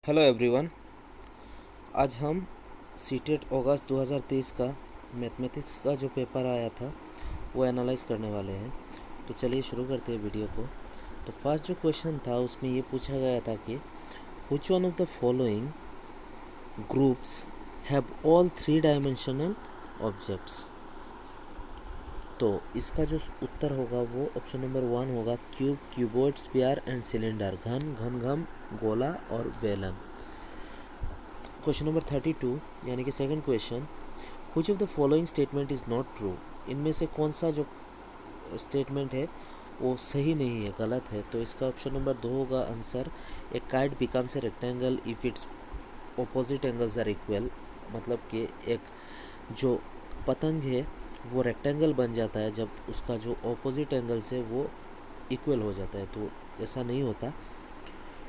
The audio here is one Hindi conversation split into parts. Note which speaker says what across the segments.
Speaker 1: Hello everyone. आज हम सीटेट अगस्त 2023 का मैथमेटिक्स का जो पेपर आया था वो एनालाइज करने वाले हैं। तो चलिए शुरू करते हैं वीडियो को। तो फर्स्ट जो क्वेश्चन था उसमें ये पूछा गया था कि which one of the following groups have all three dimensional objects. तो इसका जो उत्तर होगा वो ऑप्शन नंबर 1 होगा, cube, cuboid, sphere and cylinder, घन, घनघम, गोला और बेलन। क्वेश्चन नंबर 32 यानी कि second question, which of the following statement is not true. इनमें से कौन सा जो स्टेटमेंट है वो सही नहीं है, गलत है। तो इसका ऑप्शन नंबर 2 होगा answer, a kite becomes a rectangle if its opposite angles are equal. मतलब कि एक जो पतंग है वो रेक्टेंगल बन जाता है जब उसका जो ऑपोजिट एंगल्स है वो इक्वल हो जाता है। तो ऐसा नहीं होता,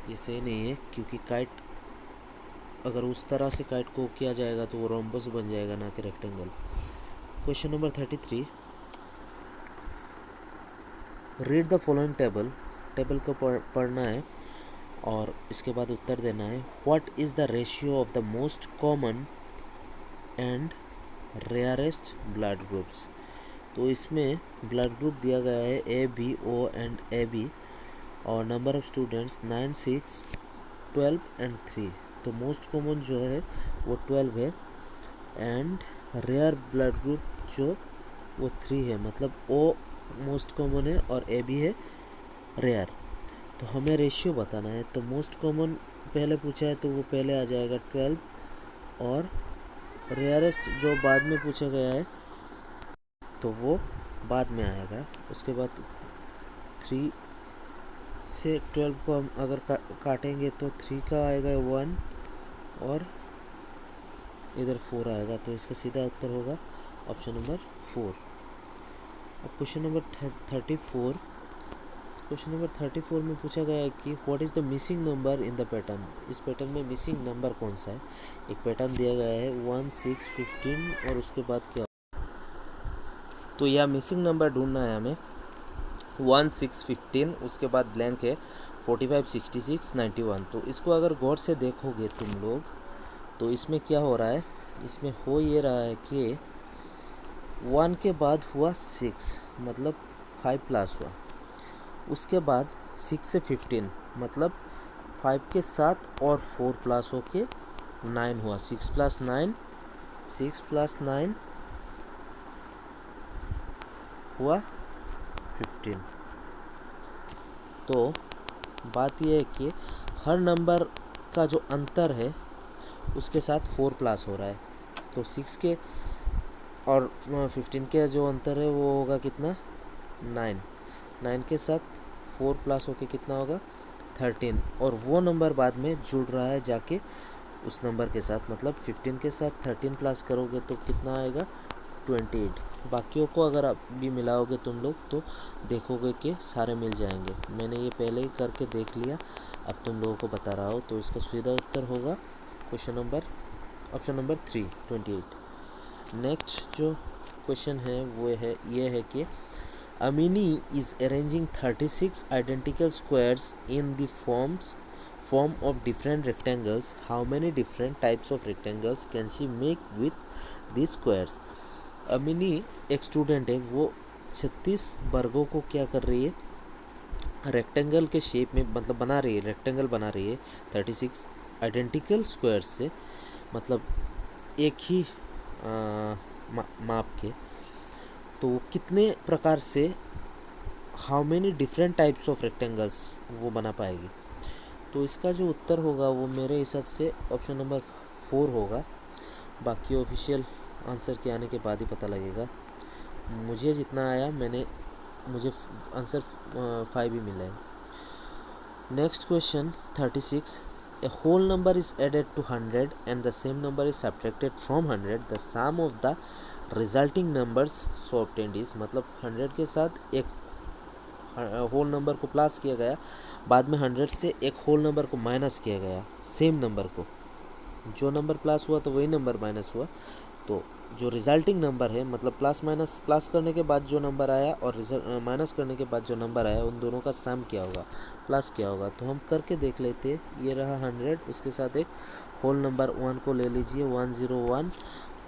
Speaker 1: ये सही नहीं है, क्योंकि काइट अगर उस तरह से काइट को किया जाएगा तो वो रोम्बस बन जाएगा, ना कि rectangle. Question number 33, read the following table. Table को पढ़ना है और इसके बाद उत्तर देना है। What is the ratio of the most common and rarest blood groups. तो इसमें ब्लड ग्रुप दिया गया है A, B, O and A B, और नंबर ऑफ स्टूडेंट्स 9, 6, 12 एंड 3। तो मोस्ट कॉमन जो है वो 12 है एंड रेयर ब्लड ग्रुप जो वो 3 है। मतलब ओ मोस्ट कॉमन है और ए भी है रेयर। तो हमें रेशियो बताना है। तो मोस्ट कॉमन पहले पूछा है तो वो पहले आ जाएगा 12, और रेयरेस्ट जो बाद में पूछा गया है तो वो बाद में आएगा। उसके बाद 3 से 12 को हम अगर काटेंगे तो 3 का आएगा 1 और इधर 4 आएगा। तो इसका सीधा उत्तर होगा ऑप्शन नंबर 4। अब क्वेश्चन नंबर 34। क्वेश्चन नंबर 34 में पूछा गया है कि what is the missing number in the pattern. इस पैटर्न में मिसिंग नंबर कौन सा है। एक पैटर्न दिया गया है 1, 6, 15 और उसके बाद क्या। तो यह मिसिंग नंबर ढूंढना है हमें। 1, 6, 15, उसके बाद ब्लैंक है 45, 66, 91। तो इसको अगर गौर से देखोगे तुम लोग तो इसमें क्या हो रहा है। इसमें हो ये रहा है कि 1 के बाद हुआ 6, मतलब 5 प्लस हुआ। उसके बाद 6 से 15, मतलब 5 के साथ और 4 प्लस होके 9 हुआ। 6 प्लस 9, 6 प्लस 9 हुआ 15। तो बात यह है कि हर नंबर का जो अंतर है उसके साथ 4 प्लस हो रहा है। तो 6 के और 15 के जो अंतर है वो होगा कितना, 9। 9 के साथ 4 प्लस होके कितना होगा, 13। और वो नंबर बाद में जुड़ रहा है जाके उस नंबर के साथ, मतलब 15 के साथ 13 प्लस करोगे तो कितना आएगा, 28। बाकियों को अगर आप भी मिलाओगे तुम लोग तो देखोगे कि सारे मिल जाएंगे। मैंने ये पहले ही करके देख लिया, अब तुम लोगों को बता रहा हूँ। तो इसका सीधा उत्तर होगा question number option number 3, 28। Next जो क्वेश्चन है वो है ये है कि Amini is arranging 36 identical squares in the form of different rectangles. How many different types of rectangles can she make with these squares? Amini एक स्टूडेंट है, वो 36 वर्गों को क्या कर रही है, रेक्टेंगल के शेप में, मतलब बना रही है, रेक्टेंगल बना रही है 36 आइडेंटिकल स्क्वायर्स से, मतलब एक ही माप के। तो वो कितने प्रकार से, how many different types of rectangles वो बना पाएगी। तो इसका जो उत्तर होगा वो मेरे हिसाब से ऑप्शन नंबर 4 होगा। बाकी ऑफिशियल आंसर के आने के बाद ही पता लगेगा। मुझे जितना आया मुझे आंसर 5 ही मिला है। Next question 36, a whole number is added to 100 and the same number is subtracted from 100, the sum of the resulting numbers so obtained is। मतलब 100 के साथ एक होल नंबर को प्लस किया गया, बाद में 100 से एक होल नंबर को माइनस किया गया, सेम नंबर को, जो नंबर प्लस हुआ तो वही नंबर माइनस हुआ, तो जो रिजल्टिंग नंबर है, मतलब प्लस माइनस, प्लस करने के बाद जो नंबर आया और माइनस करने के बाद जो नंबर आया, उन दोनों का सम क्या होगा, प्लस क्या होगा। तो हम करके देख लेते। ये रहा 100, उसके साथ एक होल नंबर 1 को ले लीजिए, 101,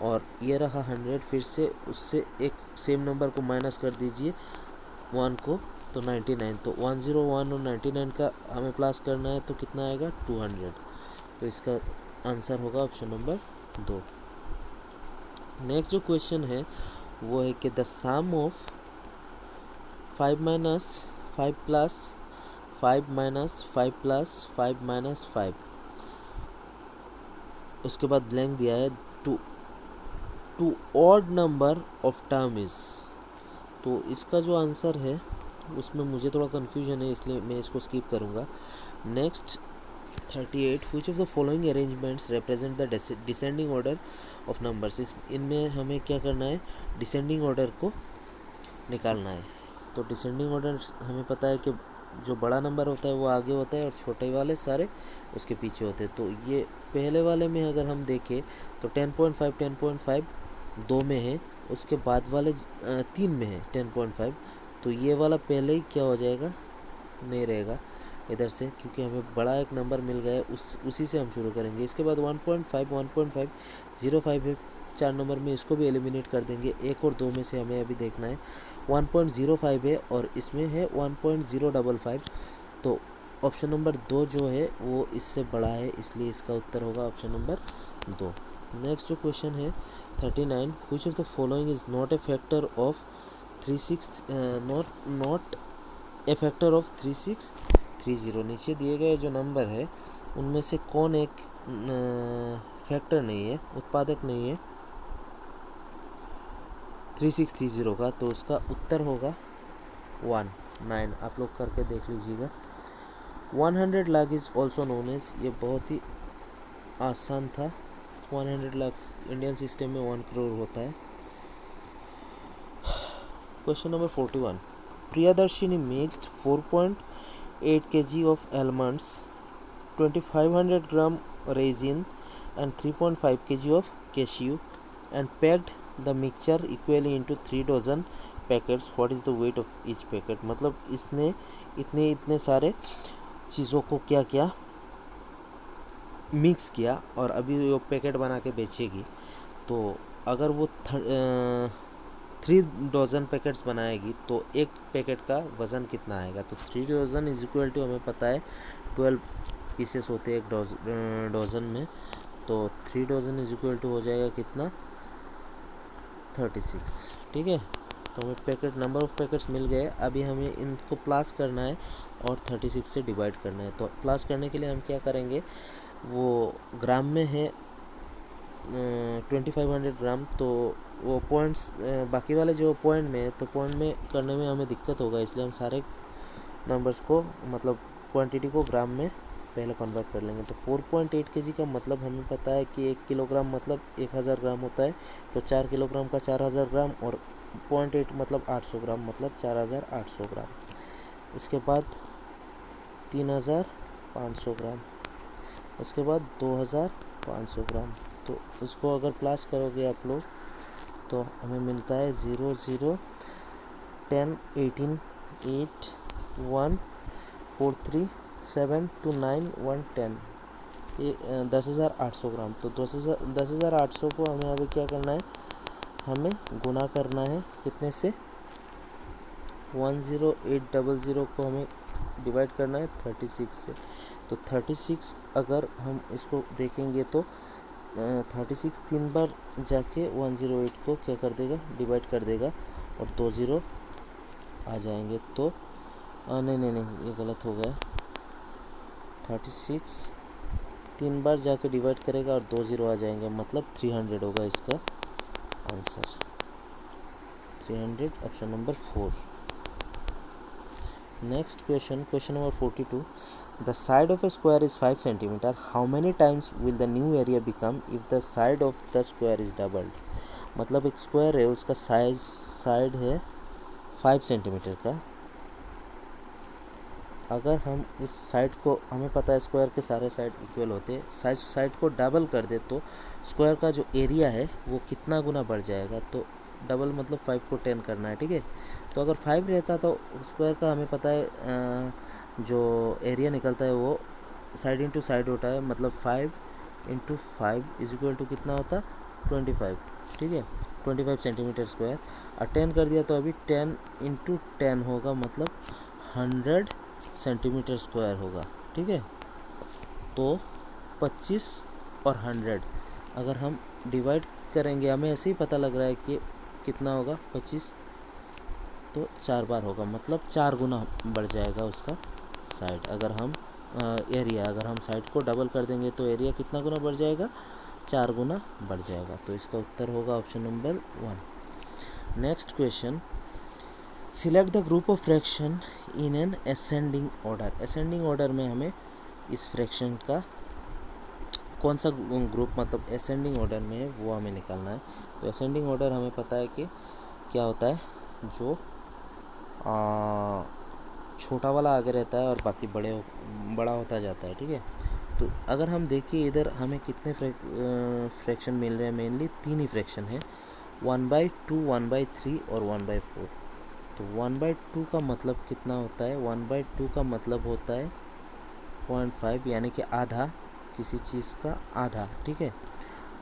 Speaker 1: और ये रहा 100, फिर से उससे एक सेम नंबर को माइनस कर दीजिए 1 को, तो 99। तो 101 और 99 का हमें प्लस करना है, तो कितना आएगा, 200। तो इसका आंसर होगा ऑप्शन नंबर 2। नेक्स्ट जो क्वेश्चन है वो है कि the sum of 5 minus 5 plus 5 minus 5 plus 5 minus 5, उसके बाद ब्लैंक दिया है, to odd number of term is. तो इसका जो आंसर है उसमें मुझे थोड़ा कन्फ्यूजन है, इसलिए मैं इसको स्किप करूँगा। Next 38, which of the following arrangements represent the descending order of numbers. इनमें हमें क्या करना है, डिसेंडिंग ऑर्डर को निकालना है। तो डिसेंडिंग ऑर्डर हमें पता है कि जो बड़ा नंबर होता है वो आगे होता है और छोटे वाले सारे उसके पीछे होते हैं। तो ये पहले वाले में अगर हम देखें तो 10.5 दो में है, उसके बाद वाले 3 में है 10.5, तो ये वाला पहले ही क्या हो जाएगा, नहीं रहेगा इधर से, क्योंकि हमें बड़ा एक नंबर मिल गया है, उसी से हम शुरू करेंगे। इसके बाद 1.5 05 है 4 नंबर में, इसको भी एलिमिनेट कर देंगे। 1 और 2 में से हमें अभी देखना है 1.05 है और इसमें है 1.055, तो ऑप्शन नंबर 2 जो है वो इससे बड़ा है, इसलिए इसका उत्तर होगा ऑप्शन नंबर 2। नेक्स्ट जो क्वेश्चन है 39, which of the following is not a factor of 3630। नीचे दिए गए जो नंबर है उनमें से कौन एक फैक्टर नहीं है, उत्पादक नहीं है 3630 का। तो उसका उत्तर होगा 19। आप लोग करके देख लीजिएगा। 100 lakh is also known as, ये बहुत ही आसान था। 100 लाख इंडियन सिस्टम में 1 करोड़ होता है। Question number 41, Priyadarshini mixed 4.8 kg of almonds, 2500 gram raisin and 3.5 kg of cashew and packed the mixture equally into 3 dozen packets. What is the weight of each packet. मतलब इसने इतने सारे चीज़ों को क्या किया, मिक्स किया और अभी वो पैकेट बना के बेचेगी। तो अगर वो 3 डजन पैकेट्स बनाएगी तो एक पैकेट का वज़न कितना आएगा। तो 3 डजन इज इक्वल टू, हमें पता है 12 पीसेस होते हैं एक डजन में, तो 3 डजन इज इक्वल टू हो जाएगा कितना, 36। ठीक है, तो हमें पैकेट, नंबर ऑफ़ पैकेट्स मिल गए। अभी हमें इनको प्लस करना है और 36 से डिवाइड करना है। तो प्लस करने के लिए हम क्या करेंगे, वो ग्राम में है 2500 ग्राम, तो वो पॉइंट्स बाकी वाले जो पॉइंट में है, तो पॉइंट में करने में हमें दिक्कत होगा, इसलिए हम सारे नंबर्स को, मतलब क्वांटिटी को ग्राम में पहले कन्वर्ट कर लेंगे। तो 4.8 kg का मतलब हमें पता है कि 1 किलोग्राम मतलब 1000 ग्राम होता है, तो 4 किलोग्राम का 4000 ग्राम और 0.8 मतलब 800 ग्राम, मतलब 4800 ग्राम। इसके बाद 3500 ग्राम, इसके बाद 2500 ग्राम। तो इसको अगर प्लस करोगे आप लोग तो हमें मिलता है 0 0 10 18 8 1 4 3 7 2 9 1 10, ये 10,800 ग्राम। तो 10,800 को हमें अभी क्या करना है, हमें गुना करना है कितने से, 10800 को हमें डिवाइड करना है 36 से। तो 36 अगर हम इसको देखेंगे तो 36 3 बार जाके 108 को क्या कर देगा, डिवाइड कर देगा और 2 0 आ जाएंगे। तो नहीं, ये गलत हो गया। 36 3 बार जाके डिवाइड करेगा और 2 0 आ जाएंगे, मतलब 300 होगा इसका answer. 300 option number 4। Next question, question number 42, the side of A square is 5 centimetre, how many times will the new area become if the side of the square is doubled. मतलब एक स्क्वायर है, उसका साइड है 5 सेंटीमीटर का, अगर हम इस साइड को, हमें पता है स्क्वायर के सारे साइड इक्वल होते हैं, साइड को डबल कर दे तो स्क्वायर का जो एरिया है वो कितना गुना बढ़ जाएगा। तो डबल मतलब 5 को 10 करना है, ठीक है। तो अगर 5 रहता तो स्क्वायर का हमें पता है जो एरिया निकलता है वो साइड इंटू साइड होता है, मतलब 5 इंटू 5 इज इक्वल टू कितना होता, 25, ठीक है, 25 सेंटीमीटर स्क्वायर। और 10 कर दिया तो अभी 10 इंटू 10 होगा, मतलब 100 सेंटीमीटर स्क्वायर होगा, ठीक है। तो 25 और 100 अगर हम डिवाइड करेंगे, हमें ऐसे ही पता लग रहा है कि कितना होगा, 25 तो 4 बार होगा, मतलब 4 गुना बढ़ जाएगा उसका साइड। अगर हम एरिया, अगर हम साइड को डबल कर देंगे तो एरिया कितना गुना बढ़ जाएगा, 4 गुना बढ़ जाएगा। तो इसका उत्तर होगा option number 1। Next question, select the group of fraction in an ascending order. Ascending order में हमें इस फ्रैक्शन का कौन सा ग्रुप, मतलब असेंडिंग ऑर्डर में है वो हमें निकालना है। तो असेंडिंग ऑर्डर हमें पता है कि क्या होता है, जो छोटा वाला आगे रहता है और बाकी बड़ा होता जाता है, ठीक है। तो अगर हम देखिए इधर हमें कितने फ्रैक्शन मिल रहे हैं, मेनली 3 ही फ्रैक्शन है, 1/2, 1/3 और 1/4। तो 1/2 का मतलब कितना होता है, 1/2 का मतलब होता है 0.5, यानी कि आधा, किसी चीज़ का आधा, ठीक है।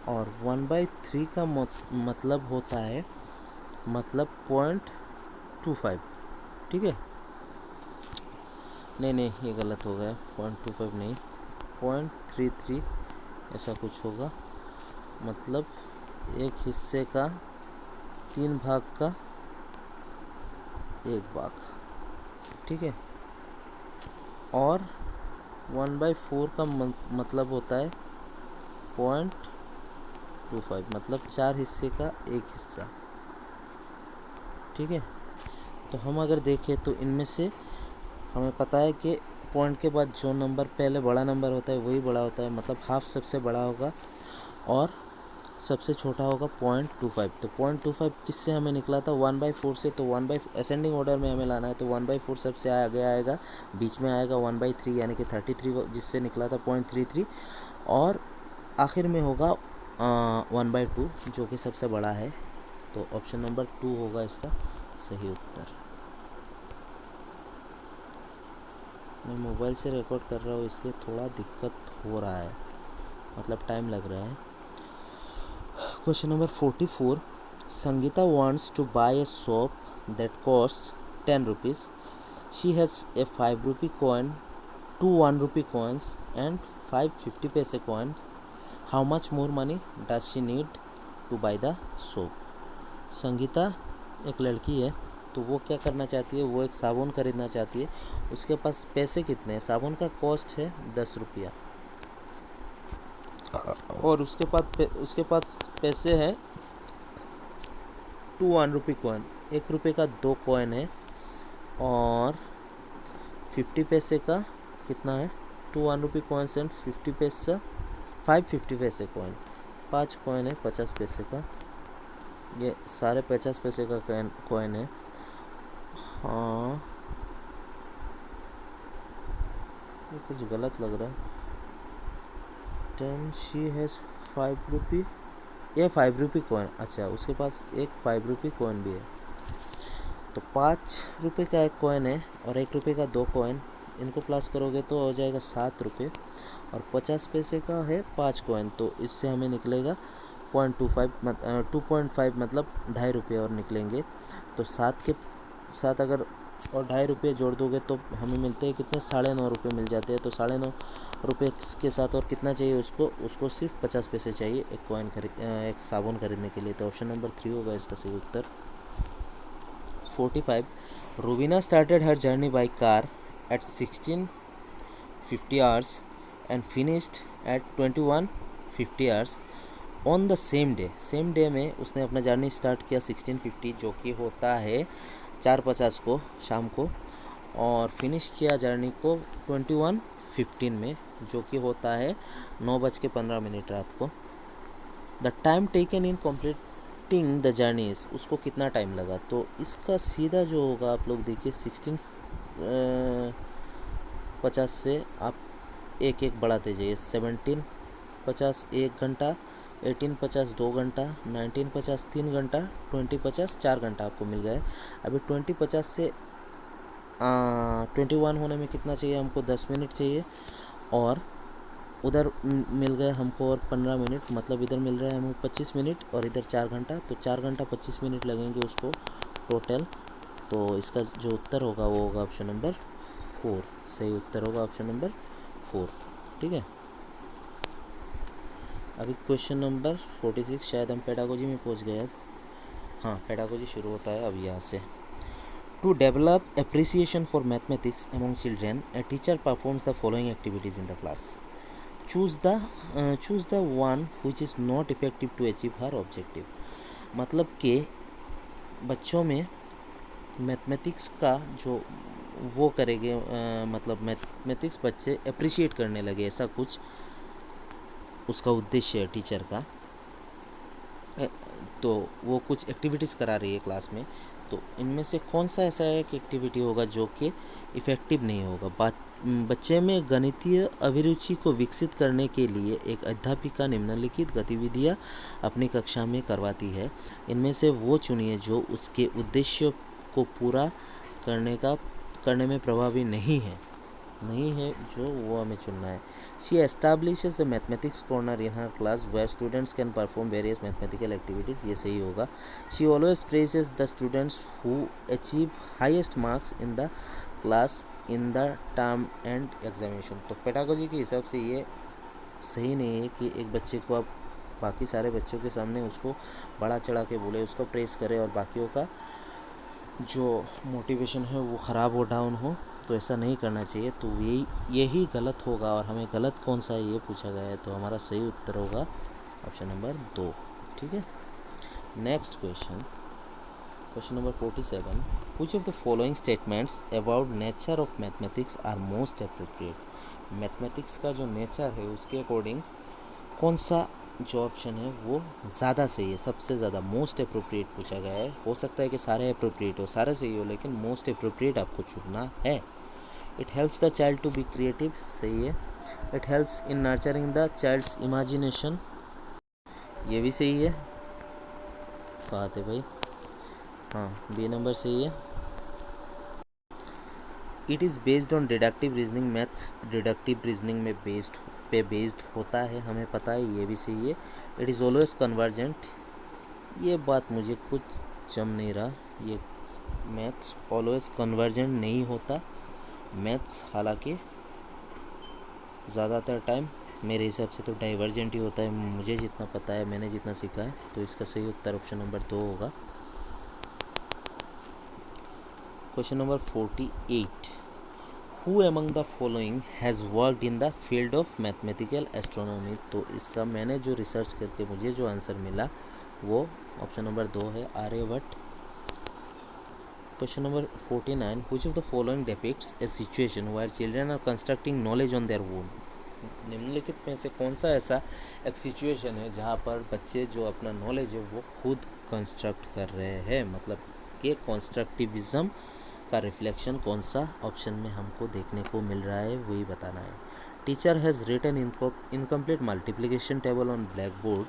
Speaker 1: और 1/3 का मतलब होता है, मतलब 0.25, ठीक है। नहीं, ये गलत हो गया, 0.25 नहीं, 0.33 ऐसा कुछ होगा, मतलब एक हिस्से का 3 भाग का 1 भाग, ठीक है। और 1/4 का मतलब होता है 0.25, मतलब 4 हिस्से का 1 हिस्सा, ठीक है। तो हम अगर देखें तो इनमें से हमें पता है कि पॉइंट के बाद जो नंबर पहले बड़ा नंबर होता है वही बड़ा होता है, मतलब हाफ सबसे बड़ा होगा और सबसे छोटा होगा 0.25। तो 0.25 किससे हमें निकला था, 1/4 से। तो असेंडिंग ऑर्डर में हमें लाना है, तो 1/4 सबसे आगे आएगा, बीच में आएगा 1/3 यानी कि 33 जिससे निकला था 0.33, और आखिर में होगा 1/2 जो कि सबसे बड़ा है। तो ऑप्शन नंबर 2 होगा इसका सही उत्तर। मैं मोबाइल से रिकॉर्ड कर रहा हूँ इसलिए थोड़ा दिक्कत हो रहा है, मतलब टाइम लग रहा है। Question number 44. Sangeeta wants to buy a soap that costs 10 rupees. She has a 5 rupee coin, 2 1 rupee coins and 5 50 paise coins. How much more money does she need to buy the soap? Sangeeta एक लड़की है, तो वो क्या करना चाहती है, वो एक साबुन खरीदना चाहती है। उसके पास पैसे कितने हैं, साबुन का कॉस्ट है 10 रुपया, और उसके पास पैसे हैं 2 1 रुपी कॉइन, 1 रुपये का 2 कॉइन है, और 50 पैसे का कितना है, 2 1 रुपी कॉइन्स एंड 50 पैसा, 5 50 पैसे कॉइन, 5 कॉइन है 50 पैसे का, ये सारे 50 पैसे का कॉइन है। हाँ, ये कुछ गलत लग रहा है। 10 शी हैज़ 5 रुपी, ये 5 रुपी कॉइन, अच्छा उसके पास एक 5 रुपी कॉइन भी है। तो 5 रुपये का एक कॉइन है और 1 रुपये का 2 कॉइन, इनको प्लस करोगे तो हो जाएगा 7 रुपये, और 50 पैसे का है 5 कॉइन, तो इससे हमें निकलेगा 2.5 मतलब 2.5 रुपये और निकलेंगे। तो 7 के साथ अगर और 2.5 रुपये जोड़ दोगे तो हमें मिलते हैं कितने, 9.5 रुपये मिल जाते हैं। तो 9.5 रुपये के साथ और कितना चाहिए उसको सिर्फ 50 पैसे चाहिए एक साबुन खरीदने के लिए। तो ऑप्शन नंबर 3 होगा इसका सही उत्तर। 45. Rubina started her journey by car at 16:50 hours and finished at 21:50 hours on the same day. Same day में उसने अपना जर्नी स्टार्ट किया 16:50 जो कि होता है 4:50 को शाम को, और फिनिश किया जर्नी को 21:15 में जो कि होता है 9:15 रात को। The time taken in completing the journeys, उसको कितना टाइम लगा। तो इसका सीधा जो होगा आप लोग देखिए 50 से आप एक एक बढ़ाते जाइए। 1750 1 घंटा, 1850 2 घंटा, 1950 3 घंटा, 2050 4 घंटा आपको मिल गया है। अभी 2050 से 21 होने में कितना चाहिए हमको? 10 मिनट चाहिए। और उधर मिल गए हमको और 15 मिनट, मतलब इधर मिल रहा है हमको 25 मिनट और इधर 4 घंटा, तो 4 घंटा 25 मिनट लगेंगे उसको टोटल। तो इसका जो उत्तर होगा वो होगा ऑप्शन नंबर 4। सही उत्तर होगा ऑप्शन नंबर 4। ठीक है। अभी क्वेश्चन नंबर 46, शायद हम पेडागोजी में पहुंच गए अब। हाँ, पेडागोजी शुरू होता है अब यहाँ से। To develop appreciation for mathematics among children, a teacher performs the following activities in the class. Choose the one which is not effective to achieve her objective. मतलब कि बच्चों में मैथमेटिक्स का जो वो करेंगे, मतलब मैथमेटिक्स बच्चे अप्रिशिएट करने लगे, ऐसा कुछ उसका उद्देश्य है टीचर का। तो वो कुछ एक्टिविटीज़ करा रही है क्लास में, तो इनमें से कौन सा ऐसा एक एक्टिविटी होगा जो कि इफ़ेक्टिव नहीं होगा। बच्चे में गणितीय अभिरुचि को विकसित करने के लिए एक अध्यापिका निम्नलिखित गतिविधियाँ अपनी कक्षा में करवाती है। इनमें से वो चुनिए जो उसके उद्देश्य को पूरा करने में प्रभावी नहीं है जो वो हमें चुनना है। She establishes a mathematics corner in her class where students can perform various mathematical activities. ये सही होगा। She always praises the students who achieve highest marks in the class in the term end examination. तो पेडागोजी के हिसाब से ये सही नहीं है कि एक बच्चे को आप बाकी सारे बच्चों के सामने उसको बड़ा चढ़ा के बोले, उसको प्रेस करें और बाकियों का जो मोटिवेशन है वो ख़राब हो, डाउन हो। तो ऐसा नहीं करना चाहिए। तो यही गलत होगा। और हमें गलत कौन सा है ये पूछा गया है, तो हमारा सही उत्तर होगा ऑप्शन नंबर 2। ठीक है। Next question number 47, which of the following statements about nature of mathematics are most appropriate. Mathematics का जो नेचर है उसके अकॉर्डिंग कौन सा जो ऑप्शन है वो ज़्यादा सही है, सबसे ज़्यादा मोस्ट अप्रोप्रिएट पूछा गया है। हो सकता है कि सारे अप्रोप्रिएट हो, सारे सही हो, लेकिन मोस्ट अप्रोप्रिएट आपको चुनना है। It helps the child to be creative, सही है। It helps in nurturing the child's imagination, ये भी सही है। कहा थे भाई? हाँ, बी नंबर सही है। It is based on deductive reasoning, maths deductive reasoning में बेस्ड होता है, हमें पता है, ये भी सही है। इट इज़ ऑलवेज कन्वर्जेंट, ये बात मुझे कुछ जम नहीं रहा। ये मैथ्स ऑलवेज कन्वर्जेंट नहीं होता। मैथ्स हालांकि ज़्यादातर टाइम मेरे हिसाब से तो डाइवर्जेंट ही होता है, मुझे जितना पता है, मैंने जितना सीखा है। तो इसका सही उत्तर ऑप्शन नंबर 2 होगा। Question number 48, who among the following has worked in the field of mathematical astronomy. तो इसका मैंने जो रिसर्च करके मुझे जो आंसर मिला वो ऑप्शन नंबर 2 है, Aryabhata. Question number 49, which of the following depicts a situation where children are constructing knowledge on their own. निम्नलिखित में से कौन सा ऐसा एक सिचुएशन है जहाँ पर बच्चे जो अपना नॉलेज है वो खुद कंस्ट्रक्ट कर रहे हैं, मतलब कि कंस्ट्रक्टिविज्म का रिफ्लेक्शन कौन सा ऑप्शन में हमको देखने को मिल रहा है वही बताना है। Teacher has written incomplete multiplication table on black board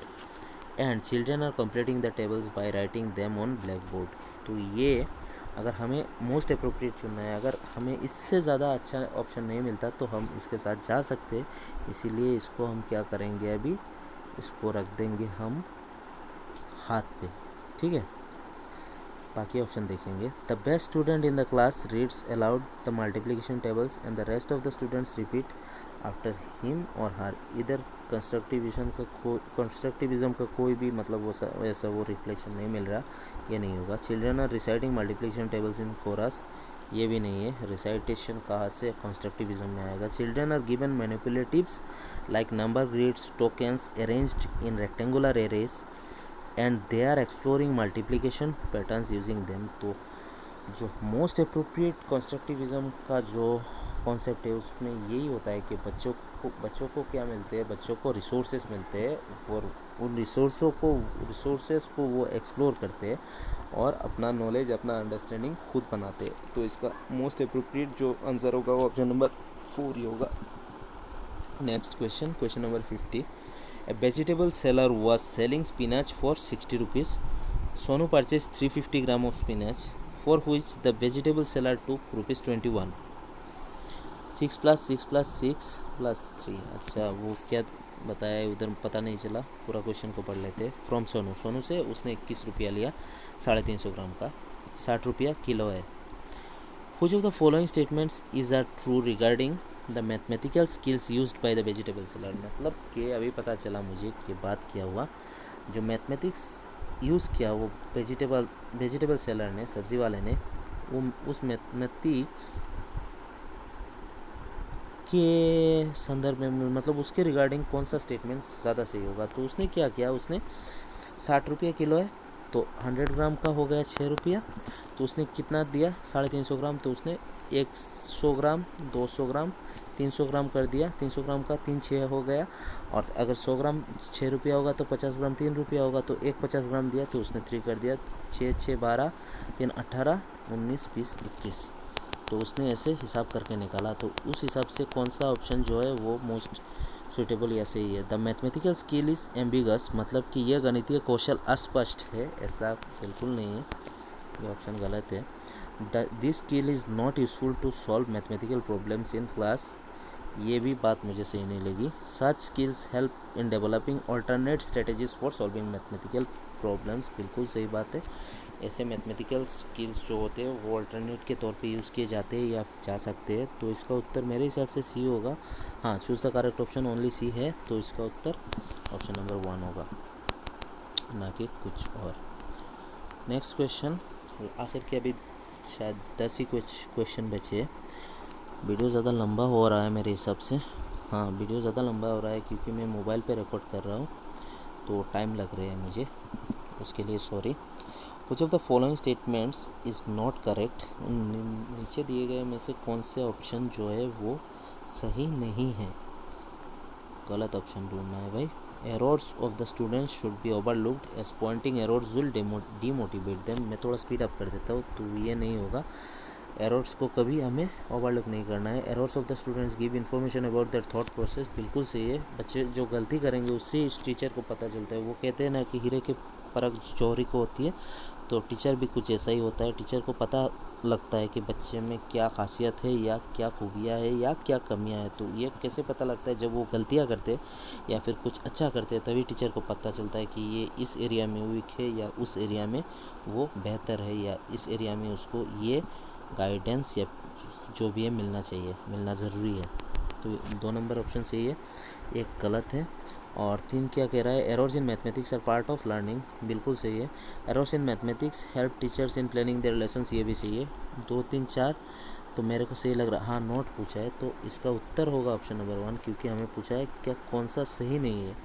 Speaker 1: and children are completing the tables by writing them on black board. तो ये अगर हमें मोस्ट अप्रोप्रिएट चुनना है, अगर हमें इससे ज़्यादा अच्छा ऑप्शन नहीं मिलता तो हम इसके साथ जा सकते, इसीलिए इसको हम क्या करेंगे, अभी इसको रख देंगे हम हाथ पे। ठीक है, बाकी ऑप्शन देखेंगे। The best student in the class reads allowed the multiplication tables and the rest of the students repeat after him और हर। इधर कंस्ट्रक्टिविज्म का कोई भी मतलब वैसा वो रिफ्लेक्शन नहीं मिल रहा, ये नहीं होगा। Children are reciting multiplication tables in chorus, ये भी नहीं है। रिसाइटेशन कहाँ से कंस्ट्रक्टिविज्म में आएगा। Children are given manipulatives like number grids tokens arranged in rectangular arrays and they are exploring multiplication patterns using them. तो जो मोस्ट अप्रोप्रिएट कंस्ट्रक्टिविज्म का जो कॉन्सेप्ट है उसमें यही होता है कि बच्चों को क्या मिलते हैं, बच्चों को रिसोर्सेज मिलते हैं और उन रिसोर्सेज को वो एक्सप्लोर करते हैं और अपना नॉलेज, अपना अंडरस्टैंडिंग खुद बनाते हैं। तो इसका मोस्ट अप्रोप्रिएट जो आंसर होगा वो ऑप्शन नंबर 4 ही होगा। Next question, question number 50। A vegetable seller was selling spinach for 60 rupees. Sonu purchased 350 gram of spinach, for which the vegetable seller took rupees 21. 6 plus 6 plus 6 plus 3। अच्छा, वो क्या बताया उधर पता नहीं चला, पूरा क्वेश्चन को पढ़ लेते। फ्रॉम सोनू, सोनू से उसने 21 रुपया लिया 350 ग्राम का, 60 रुपया किलो है। Which of the following statements is a true regarding the mathematical skills used by the vegetable seller? मतलब कि अभी पता चला मुझे कि बात क्या हुआ, जो मैथमेटिक्स यूज़ किया वो वेजिटेबल सेलर ने, सब्ज़ी वाले ने, वो उस मैथमेटिक्स के संदर्भ में, मतलब उसके रिगार्डिंग कौन सा स्टेटमेंट ज़्यादा सही होगा। तो उसने क्या किया, उसने 60 रुपये किलो है तो 100 ग्राम का हो गया 6 रुपया, तो उसने कितना दिया 350 ग्राम, तो उसने 100 ग्राम 200 ग्राम 300 ग्राम कर दिया, 300 ग्राम का 3 6 हो गया, और अगर 100 ग्राम 6 रुपया होगा तो 50 ग्राम 3 रुपया होगा, तो 50 ग्राम दिया तो उसने 3 कर दिया, 6 6 12 3 18 19 20 21। तो उसने ऐसे हिसाब करके निकाला। तो उस हिसाब से कौन सा ऑप्शन जो है वो मोस्ट सुटेबल या सही है। The mathematical skill is ambiguous, मतलब कि यह गणितीय कौशल अस्पष्ट है, ऐसा बिल्कुल नहीं है, ये ऑप्शन गलत है। This skill is not useful to solve mathematical problems in class, ये भी बात मुझे सही नहीं लगी। Such skills help in developing alternate strategies for solving mathematical problems, बिल्कुल सही बात है। ऐसे मैथमेटिकल स्किल्स जो होते हैं वो अल्टरनेट के तौर पे यूज़ किए जाते हैं या जा सकते हैं। तो इसका उत्तर मेरे हिसाब से सी होगा। हाँ, choose the correct option only C है, तो इसका उत्तर ऑप्शन नंबर 1 होगा, ना कि कुछ और। नेक्स्ट क्वेश्चन, आखिर के अभी शायद 10 ही क्वेश्चन बचे हैं। वीडियो ज़्यादा लंबा हो रहा है मेरे हिसाब से। हाँ, वीडियो ज़्यादा लंबा हो रहा है क्योंकि मैं मोबाइल पे रिकॉर्ड कर रहा हूँ, तो टाइम लग रहा है मुझे, उसके लिए sorry. Which of the following statements is not correct? नीचे दिए गए में से कौन से ऑप्शन जो है वो सही नहीं है, गलत ऑप्शन ढूंढना है भाई। Errors of the students should be overlooked as pointing errors will demotivate them। मैं थोड़ा स्पीड अप कर देता हूँ, तो ये नहीं होगा। एरर्स को कभी हमें ओवरलुक नहीं करना है। Errors of the students give information about their thought process, बिल्कुल सही है। बच्चे जो गलती करेंगे उससे इस टीचर को पता चलता है। वो कहते हैं ना कि हीरे के परख जौहरी को होती है, तो टीचर भी कुछ ऐसा ही होता है। टीचर को पता लगता है कि बच्चे में क्या खासियत है या क्या खूबियाँ है या क्या कमियाँ हैं। तो ये कैसे पता लगता है, जब वो गलतियाँ करते हैं या फिर कुछ अच्छा करते हैं, तभी टीचर को पता चलता है कि ये इस एरिया में वीक है या उस एरिया में वो बेहतर है, या इस एरिया में उसको ये गाइडेंस या जो भी है मिलना चाहिए, मिलना ज़रूरी है। तो 2 नंबर ऑप्शन सही है, एक गलत है। और 3 क्या कह रहा है, errors in mathematics are part of learning, बिल्कुल सही है। Errors in mathematics help teachers in planning their lessons, ये भी सही है। 2 3 4 तो मेरे को सही लग रहा। हाँ, नोट पूछा है, तो इसका उत्तर होगा ऑप्शन नंबर 1, क्योंकि हमें पूछा है क्या कौन सा सही नहीं है,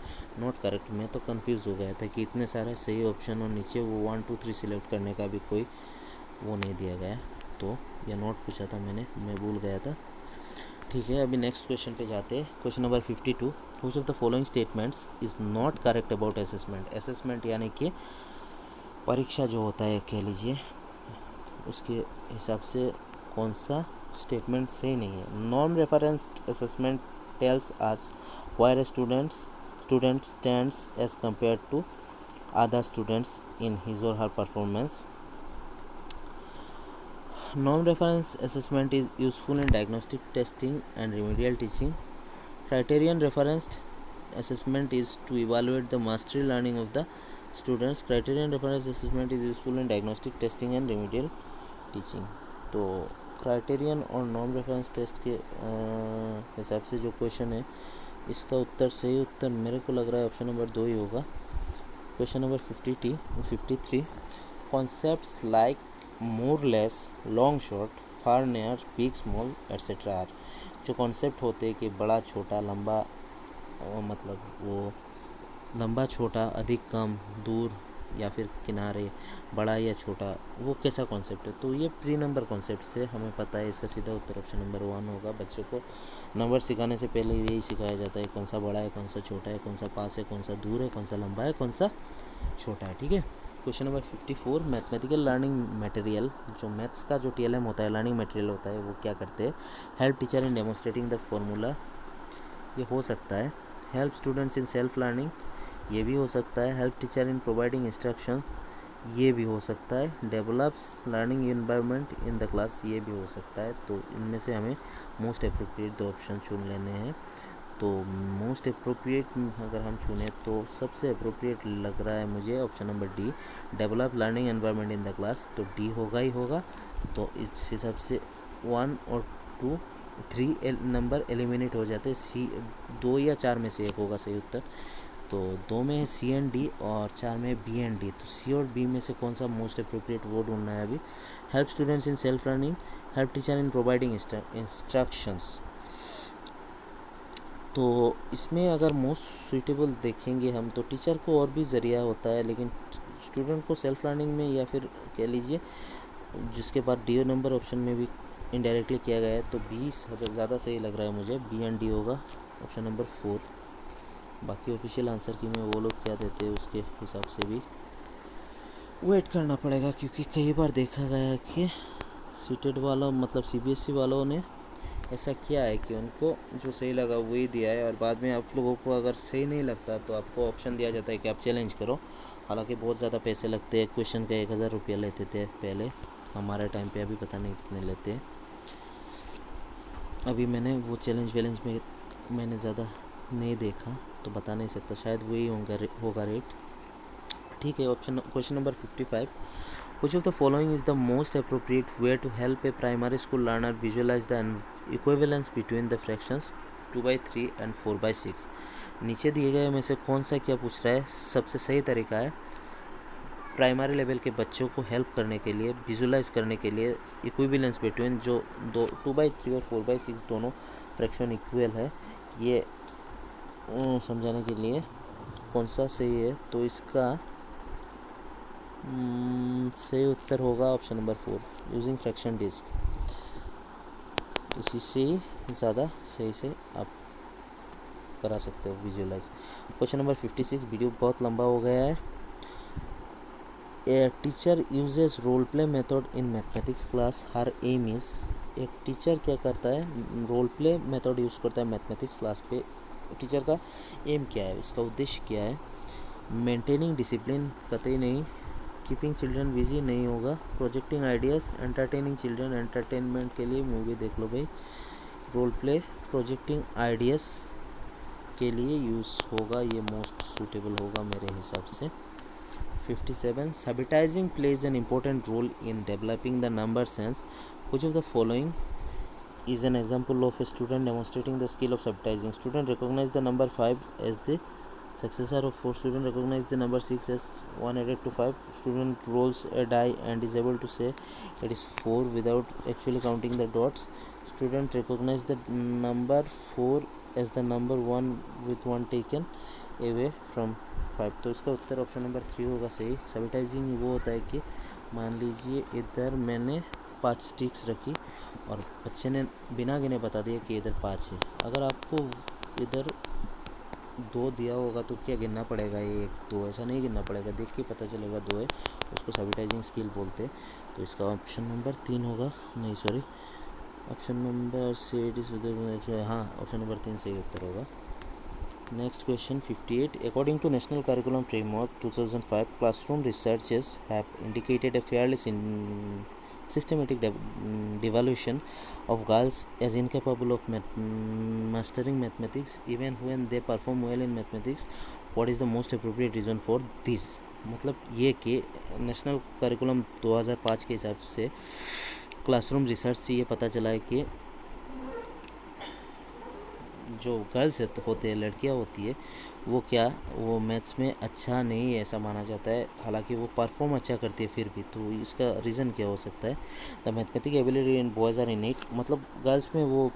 Speaker 1: नोट करेक्ट। मैं तो कंफ्यूज हो गया था कि इतने सारे सही ऑप्शन और नीचे वो 1 2 3 सिलेक्ट करने का भी कोई वो नहीं दिया गया, तो यह नोट पूछा था मैंने, मैं भूल गया था। ठीक है, अभी नेक्स्ट क्वेश्चन पे जाते हैं। Question number 52। Which of the following statements is not correct about assessment. Assessment यानी कि परीक्षा जो होता है, कह लीजिए, उसके हिसाब से कौन सा स्टेटमेंट सही नहीं है। Non referenced assessment tells us where student stands as compare to other students in his or her performance. Non-reference assessment is useful in diagnostic testing and remedial teaching. Criterion referenced assessment is to evaluate the mastery learning of the students. Criterion reference assessment is useful in diagnostic testing and remedial teaching. तो क्राइटेरियन और नॉन रेफरेंस टेस्ट के हिसाब से जो क्वेश्चन है, इसका उत्तर सही उत्तर मेरे को लग रहा है ऑप्शन नंबर 2 ही होगा। Question number 53। Concepts like more less, long short, far near, big small etcetera are. जो कॉन्सेप्ट होते हैं कि बड़ा छोटा लंबा, मतलब वो लंबा छोटा, अधिक कम, दूर या फिर किनारे, बड़ा या छोटा, वो कैसा कॉन्सेप्ट है। तो ये प्री नंबर कॉन्सेप्ट से हमें पता है, इसका सीधा उत्तर ऑप्शन नंबर 1 होगा। बच्चों को नंबर सिखाने से पहले यही सिखाया जाता है, कौन सा बड़ा है, कौन सा छोटा है, कौन सा पास है, कौन सा दूर है, कौन सा लंबा है, कौन सा छोटा है। ठीक है, question number 54, mathematical learning material, जो मैथ्स का जो TLM होता है, लर्निंग मटेरियल होता है, वो क्या करते हैं? Help teacher in demonstrating the formula, ये हो सकता है। Help students in self learning, ये भी हो सकता है। Help teacher in providing instruction, ये भी हो सकता है। Develops learning environment in the class, ये भी हो सकता है। तो इनमें से हमें मोस्ट अप्रोप्रिएट 2 ऑप्शन चुन लेने हैं। तो मोस्ट अप्रोप्रिएट अगर हम चुने तो सबसे अप्रोप्रिएट लग रहा है मुझे option number D, develop learning environment in the class. तो डी होगा ही होगा। तो इस हिसाब से 1 और 2 3 नंबर एलिमिनेट हो जाते हैं। सी 2 या 4 में से एक होगा सही उत्तर। तो 2 में है सी एंड डी और 4 में बी एंड डी। तो सी और बी में से कौन सा मोस्ट अप्रोप्रिएट वो ढूंढना है अभी। Help students in self learning, help teacher in providing instructions. तो इसमें अगर मोस्ट सूटेबल देखेंगे हम तो टीचर को और भी ज़रिया होता है, लेकिन स्टूडेंट को सेल्फ लर्निंग में या फिर कह लीजिए जिसके बाद डी नंबर ऑप्शन में भी इनडायरेक्टली किया गया है, तो बी ज़्यादा सही लग रहा है मुझे। बी एंड डी होगा ऑप्शन नंबर 4। बाकी ऑफिशियल आंसर की में वो लोग क्या देते हैं उसके हिसाब से भी वेट करना पड़ेगा, क्योंकि कई बार देखा गया है कि सीटेड वालों मतलब CBSE वालों ने ऐसा किया है कि उनको जो सही लगा वही दिया है, और बाद में आप लोगों को अगर सही नहीं लगता तो आपको ऑप्शन दिया जाता है कि आप चैलेंज करो। हालांकि बहुत ज़्यादा पैसे लगते हैं, क्वेश्चन का 1000 रुपया लेते थे पहले हमारे टाइम पे, अभी पता नहीं कितने लेते हैं। अभी मैंने वो चैलेंज में मैंने ज़्यादा नहीं देखा तो बता नहीं सकता, शायद वही होगा रेट। ठीक है। Question number 55, which of the following is the most appropriate way to help a primary school learner visualize the equivalence between the fractions 2/3 and 4/6। नीचे दिए गए में से कौन सा क्या पूछ रहा है? सबसे सही तरीका है प्राइमरी लेवल के बच्चों को हेल्प करने के लिए, विजुलाइज करने के लिए इक्विवेलेंस बिटवीन जो 2/3 और 4/6 दोनों फ्रैक्शन इक्वल है, ये समझाने के लिए कौन सा सही है। तो इसका सही उत्तर होगा option number 4, using fraction disc. इसी से ही ज़्यादा सही से आप करा सकते हो विजुअलाइज। क्वेश्चन नंबर 56, वीडियो बहुत लंबा हो गया है। A teacher uses role play method in mathematics class, her aim is. एक टीचर क्या करता है? रोल प्ले मेथड यूज़ करता है मैथमेटिक्स क्लास पे। टीचर का एम क्या है, उसका उद्देश्य क्या है? मेंटेनिंग डिसिप्लिन, कतई नहीं। कीपिंग चिल्ड्रन बिजी, नहीं होगा। Projecting ideas, entertaining children, entertainment के लिए मूवी देख लो भाई। रोल प्ले प्रोजेक्टिंग आइडियाज़ के लिए यूज़ होगा, ये मोस्ट सूटेबल होगा मेरे हिसाब से। 57, subitizing plays an important role in developing the number sense, which of the following is an example of a student demonstrating the skill of subtitling? Student recognize the number 5 as the successor of 4. Student recognize the number 6 as 1 added to 5. Student rolls a die and is able to say it is 4 without actually counting the dots. Student recognize the number 4 as the number 1 with 1 taken away from 5। तो इसका उत्तर ऑप्शन नंबर 3 होगा सही। सबटाइजिंग वो होता है कि मान लीजिए इधर मैंने 5 स्टिक्स रखी और बच्चे ने बिना गिने बता दिया कि इधर 5 है। अगर आपको इधर 2 दिया होगा तो क्या गिनना पड़ेगा? 1 2, ऐसा नहीं गिनना पड़ेगा, देख के पता चलेगा 2 है। उसको सबटाइजिंग स्किल बोलते हैं। तो इसका ऑप्शन नंबर 3 होगा, नहीं सॉरी, ऑप्शन नंबर से हाँ, ऑप्शन नंबर 3 सही उत्तर होगा। Next question 58, according to national curriculum framework 2005, classroom researches have indicated a fairly systematic devaluation of girls as incapable of mastering mathematics even when they perform well in mathematics. What is the most appropriate reason for this? मतलब ये कि नेशनल करिकुलम 2005 के हिसाब से क्लासरूम रिसर्च से ये पता चला है कि जो गर्ल्स होते हैं, लड़कियां होती है, वो मैथ्स में अच्छा नहीं है ऐसा माना जाता है। हालांकि वो परफॉर्म अच्छा करती है फिर भी। तो इसका रीज़न क्या हो सकता है? The mathematic ability in boys are innate, मतलब गर्ल्स में वो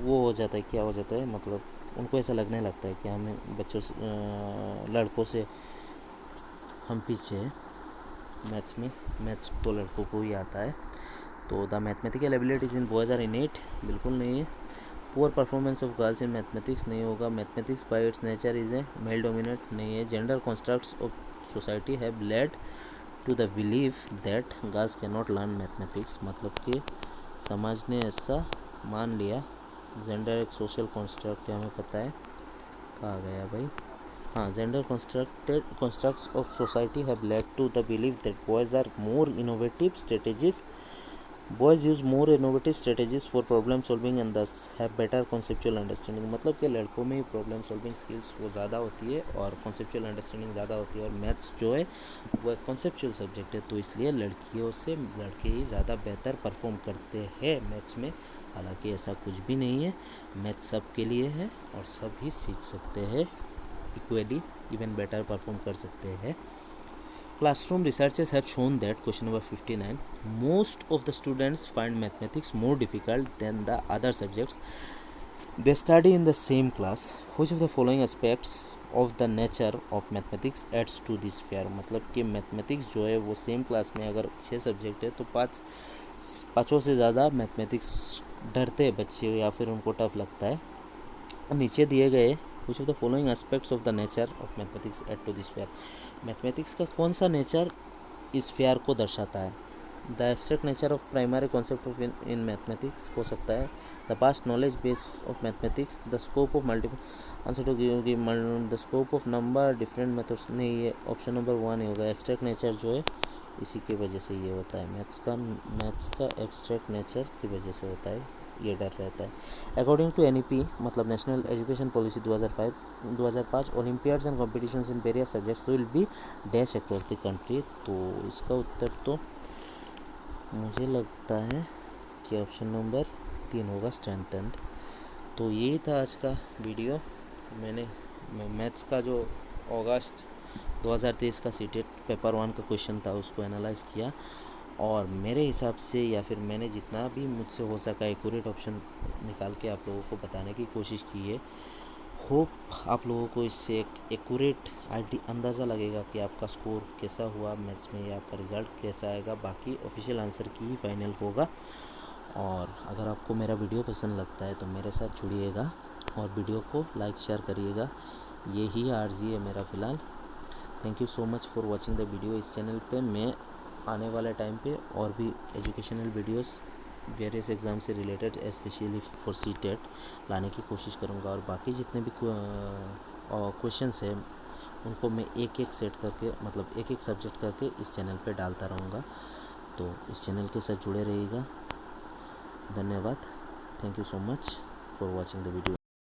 Speaker 1: हो जाता है, क्या हो जाता है, मतलब उनको ऐसा लगने लगता है कि हमें बच्चों से लड़कों से हम पीछे हैं मैथ्स में, मैथ्स तो लड़कों को ही आता है। तो the mathematical abilities in boys are innate, बिल्कुल नहीं है। Poor performance of girls in mathematics, नहीं होगा। Mathematics by its nature is a male dominate, नहीं है। Gender constructs of society have led to the believe that girls can not learn mathematics, मतलब कि समाज ने ऐसा मान लिया। जेंडर एक सोशल कंस्ट्रक्ट है, हमें पता है। कहाँ गया भाई, हाँ, gender constructs of society have led to the belief that boys are more innovative strategies. Boys use more innovative strategies for problem solving and thus have better conceptual understanding। मतलब कि लड़कों में प्रॉब्लम सॉल्विंग स्किल्स वो ज़्यादा होती है और कॉन्सेप्चुअल अंडरस्टैंडिंग ज़्यादा होती है, और मैथ्स जो है वो एक कॉन्सेप्चुअल सब्जेक्ट है, तो इसलिए लड़कियों से लड़के ही ज़्यादा बेहतर परफॉर्म करते हैं मैथ्स में। हालांकि ऐसा कुछ भी नहीं है, मैथ्स सबके लिए है और सब ही सीख सकते हैं इक्वली, इवन बेटर परफॉर्म कर सकते हैं। Classroom researchers have shown that, question number 59, most of the students find mathematics more difficult than the other subjects they study in the same class. Which of the following aspects of the nature of mathematics adds to this fear? मतलब कि मैथमेटिक्स जो है वो सेम क्लास में अगर 6 सब्जेक्ट है तो पाँचों से ज़्यादा मैथमेटिक्स डरते हैं बच्चे या फिर उनको टफ लगता है। नीचे दिए गए which of the following aspects of the nature of mathematics add to this fear? Mathematics का कौन सा नेचर इस फेयर को दर्शाता है? The abstract nature of primary concept of in mathematics हो सकता है, the past knowledge base of mathematics, the scope of multiple answer to the scope of number different methods. नहीं, ये ऑप्शन नंबर 1 होगा। एब्स्ट्रैक्ट नेचर जो है इसी की वजह से ये होता है, मैथ्स का एब्स्ट्रैक्ट नेचर की वजह से होता है, ये डर रहता है। अकॉर्डिंग टू NEP मतलब national education policy 2005 Olympiads and competitions in various subjects will be dash across the country. तो इसका उत्तर तो मुझे लगता है कि ऑप्शन नंबर 3 होगा, स्ट्रेंथेंड। तो यही था आज का वीडियो। मैंने मैथ्स का जो अगस्त 2023 का सीटेट पेपर 1 का क्वेश्चन था उसको एनालाइज किया, और मेरे हिसाब से या फिर मैंने जितना भी मुझसे हो सका एक्यूरेट ऑप्शन निकाल के आप लोगों को बताने की कोशिश की है। होप आप लोगों को इससे एक एक्यूरेट अंदाज़ा लगेगा कि आपका स्कोर कैसा हुआ मैथ्स में या आपका रिज़ल्ट कैसा आएगा। बाकी ऑफिशियल आंसर की ही फाइनल होगा। और अगर आपको मेरा वीडियो पसंद लगता है तो मेरे साथ जुड़िएगा और वीडियो को लाइक शेयर करिएगा। यही आरजी है मेरा फ़िलहाल। Thank you so much for watching the video. इस चैनल पे मैं आने वाले टाइम पे और भी एजुकेशनल वीडियोस वेरियस एग्ज़ाम से रिलेटेड स्पेशली फॉर सीटेट लाने की कोशिश करूँगा, और बाकी जितने भी क्वेश्चंस हैं उनको मैं एक एक सेट करके मतलब एक एक सब्जेक्ट करके इस चैनल पे डालता रहूँगा। तो इस चैनल के साथ जुड़े रहिएगा। धन्यवाद। Thank you so much for watching the video.